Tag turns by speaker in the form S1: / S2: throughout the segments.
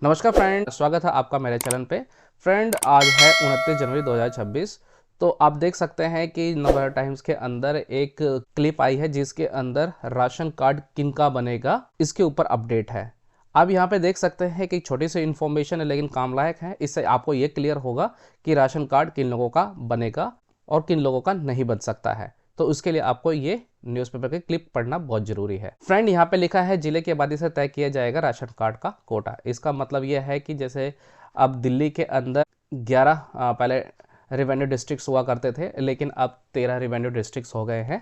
S1: नमस्कार फ्रेंड, स्वागत है आपका मेरे चैनल पे। फ्रेंड, आज है 29 जनवरी 2026। तो आप देख सकते हैं कि नवभारत टाइम्स के अंदर एक क्लिप आई है जिसके अंदर राशन कार्ड किनका बनेगा इसके ऊपर अपडेट है। आप यहाँ पे देख सकते हैं कि छोटी सी इन्फॉर्मेशन है लेकिन काम लायक है। इससे आपको ये क्लियर होगा कि राशन कार्ड किन लोगों का बनेगा और किन लोगों का नहीं बन सकता है। तो उसके लिए आपको ये न्यूज़पेपर के क्लिप पढ़ना बहुत जरूरी है। फ्रेंड, यहाँ पे लिखा है जिले की आबादी से तय किया जाएगा राशन कार्ड का कोटा। इसका मतलब यह है कि जैसे अब दिल्ली के अंदर 11 पहले रेवेन्यू डिस्ट्रिक्ट्स हुआ करते थे, लेकिन अब 13 रेवेन्यू डिस्ट्रिक्ट्स हो गए हैं।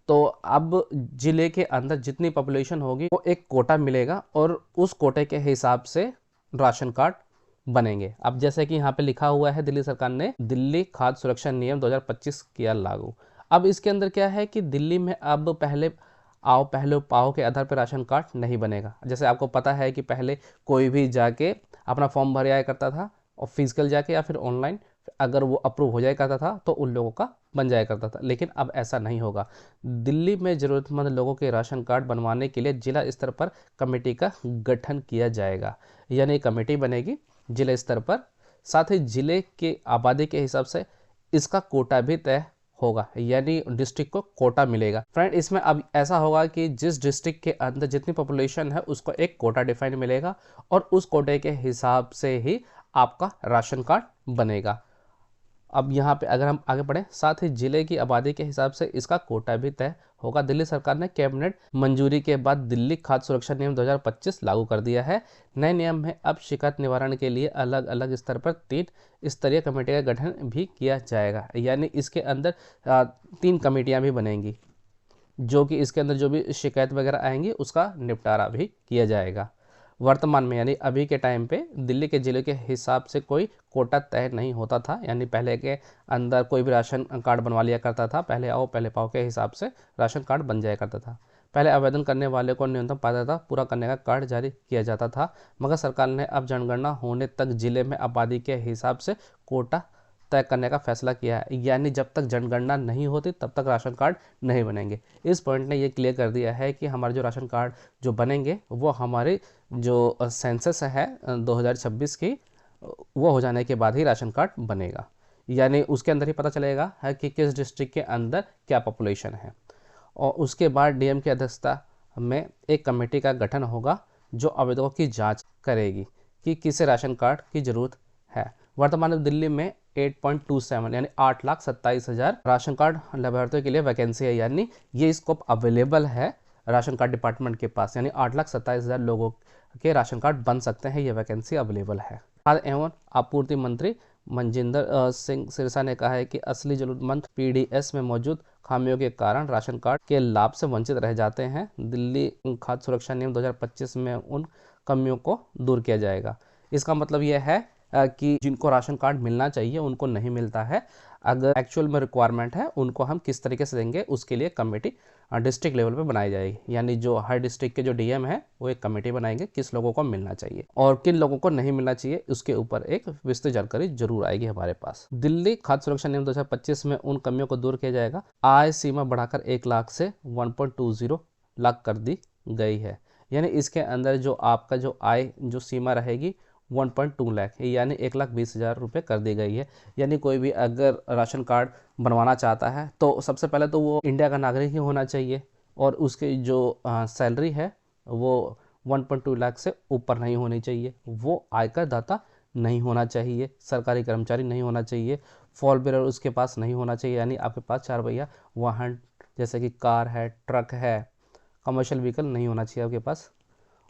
S1: तो अब जिले के अंदर जितनी पॉपुलेशन होगी वो एक कोटा मिलेगा और उस कोटे के हिसाब से राशन कार्ड बनेंगे। अब जैसे कि यहाँ पे लिखा हुआ है, दिल्ली सरकार ने दिल्ली खाद्य सुरक्षा नियम 2025 किया लागू। अब इसके अंदर क्या है कि दिल्ली में अब पहले आओ पहले पाओ के आधार पर राशन कार्ड नहीं बनेगा। जैसे आपको पता है कि पहले कोई भी जाके अपना फॉर्म भर आया करता था और फिजिकल जाके या फिर ऑनलाइन, अगर वो अप्रूव हो जाया करता था तो उन लोगों का बन जाया करता था। लेकिन अब ऐसा नहीं होगा। दिल्ली में ज़रूरतमंद लोगों के राशन कार्ड बनवाने के लिए जिला स्तर पर कमेटी का गठन किया जाएगा। यानी कमेटी बनेगी जिला स्तर पर, साथ ही जिले की आबादी के हिसाब से इसका कोटा भी तय होगा, यानी डिस्ट्रिक्ट को कोटा मिलेगा। फ्रेंड, इसमें अब ऐसा होगा कि जिस डिस्ट्रिक्ट के अंदर जितनी पॉपुलेशन है उसको एक कोटा डिफाइन मिलेगा और उस कोटे के हिसाब से ही आपका राशन कार्ड बनेगा। अब यहाँ पे अगर हम आगे बढ़ें, साथ ही जिले की आबादी के हिसाब से इसका कोटा भी तय होगा। दिल्ली सरकार ने कैबिनेट मंजूरी के बाद दिल्ली खाद्य सुरक्षा नियम 2025 लागू कर दिया है। नए नियम में अब शिकायत निवारण के लिए अलग अलग स्तर पर 3 स्तरीय कमेटी का गठन भी किया जाएगा। यानी इसके अंदर 3 कमेटियां भी बनेंगी जो कि इसके अंदर जो भी शिकायत वगैरह आएंगी उसका निपटारा भी किया जाएगा। वर्तमान में यानी अभी के टाइम पे दिल्ली के ज़िले के हिसाब से कोई कोटा तय नहीं होता था। यानी पहले के अंदर कोई भी राशन कार्ड बनवा लिया करता था, पहले आओ पहले पाओ के हिसाब से राशन कार्ड बन जाया करता था। पहले आवेदन करने वाले को न्यूनतम पात्रता पूरा करने का कार्ड जारी किया जाता था, मगर सरकार ने अब जनगणना होने तक जिले में आबादी के हिसाब से कोटा तय करने का फैसला किया है। यानी जब तक जनगणना नहीं होती तब तक राशन कार्ड नहीं बनेंगे। इस पॉइंट ने ये क्लियर कर दिया है कि हमारे जो राशन कार्ड जो बनेंगे वो हमारे जो सेंसस है 2026 की, वो हो जाने के बाद ही राशन कार्ड बनेगा। यानी उसके अंदर ही पता चलेगा है कि किस डिस्ट्रिक्ट के अंदर क्या पॉपुलेशन है। और उसके बाद डीएम की अध्यक्षता में एक कमेटी का गठन होगा जो आवेदकों की जांच करेगी कि किसे राशन कार्ड की जरूरत है। वर्तमान में दिल्ली में 8.27 यानी 8,27,000 राशन कार्ड लाभार्थियों के लिए वैकेंसी है। यानी ये स्कोप अवेलेबल है राशन कार्ड डिपार्टमेंट के पास, यानी 8,27,000 लोगों के राशन कार्ड बन सकते हैं। ये वैकेंसी अवेलेबल है। खाद्य एवं आपूर्ति मंत्री मनजिंदर सिंह सिरसा ने कहा है कि असली जरूरतमंद पीडीएस में मौजूद खामियों के कारण राशन कार्ड के लाभ से वंचित रह जाते हैं। दिल्ली खाद्य सुरक्षा नियम 2025 में उन कमियों को दूर किया जाएगा। इसका मतलब यह है कि जिनको राशन कार्ड मिलना चाहिए उनको नहीं मिलता है। अगर एक्चुअल में रिक्वायरमेंट है उनको हम किस तरीके से देंगे उसके लिए कमेटी डिस्ट्रिक्ट लेवल पे बनाई जाएगी। यानी जो हर डिस्ट्रिक्ट के जो डीएम है वो एक कमेटी बनाएंगे किस लोगों को मिलना चाहिए और किन लोगों को नहीं मिलना चाहिए, उसके ऊपर एक विस्तृत जानकारी जरूर आएगी हमारे पास। दिल्ली खाद्य सुरक्षा नियम 2025 में उन कमियों को दूर किया जाएगा। आय सीमा बढ़ाकर 1 लाख से 1.20 लाख कर दी गई है। यानी इसके अंदर जो आपका जो आय जो सीमा रहेगी 1.2 लाख यानी 1,20,000 रुपये कर दी गई है। यानी कोई भी अगर राशन कार्ड बनवाना चाहता है तो सबसे पहले तो वो इंडिया का नागरिक ही होना चाहिए और उसकी जो सैलरी है वो 1.2 लाख से ऊपर नहीं होनी चाहिए। वो आयकर दाता नहीं होना चाहिए, सरकारी कर्मचारी नहीं होना चाहिए, फॉल बेरर उसके पास नहीं होना चाहिए। यानी आपके पास 4 पहिया वाहन जैसे कि कार है, ट्रक है, कमर्शियल व्हीकल नहीं होना चाहिए आपके पास,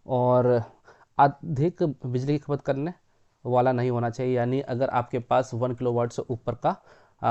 S1: और अधिक बिजली की खपत करने वाला नहीं होना चाहिए। यानी अगर आपके पास 1 किलोवाट से ऊपर का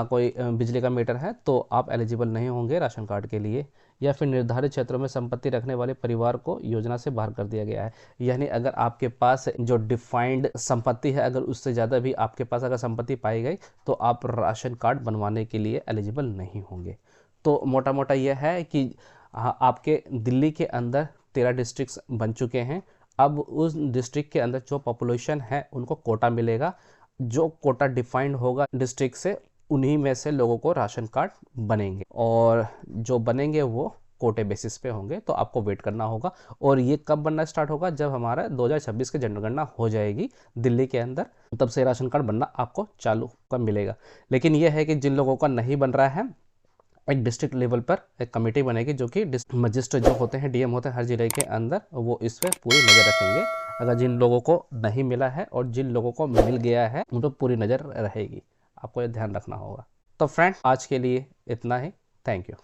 S1: कोई बिजली का मीटर है तो आप एलिजिबल नहीं होंगे राशन कार्ड के लिए। या फिर निर्धारित क्षेत्रों में संपत्ति रखने वाले परिवार को योजना से बाहर कर दिया गया है। यानी अगर आपके पास जो डिफाइंड संपत्ति है, अगर उससे ज़्यादा भी आपके पास अगर संपत्ति पाई गई तो आप राशन कार्ड बनवाने के लिए एलिजिबल नहीं होंगे। तो मोटा मोटा यह है कि आपके दिल्ली के अंदर 13 डिस्ट्रिक्ट्स बन चुके हैं। अब उस डिस्ट्रिक्ट के अंदर जो पॉपुलेशन है उनको कोटा मिलेगा। जो कोटा डिफाइंड होगा डिस्ट्रिक्ट से, उन्हीं में से लोगों को राशन कार्ड बनेंगे और जो बनेंगे वो कोटे बेसिस पे होंगे, तो आपको वेट करना होगा। और ये कब बनना स्टार्ट होगा? जब हमारा 2026 की जनगणना हो जाएगी दिल्ली के अंदर, तब से राशन कार्ड बनना आपको चालू का मिलेगा। लेकिन यह है कि जिन लोगों का नहीं बन रहा है, एक डिस्ट्रिक्ट लेवल पर एक कमेटी बनेगी जो कि मजिस्ट्रेट जो होते हैं, डीएम होते हैं हर जिले के अंदर, वो इस पर पूरी नज़र रखेंगे। अगर जिन लोगों को नहीं मिला है और जिन लोगों को मिल गया है, उन पर पूरी नज़र रहेगी। आपको ये ध्यान रखना होगा। तो फ्रेंड, आज के लिए इतना ही। Thank you.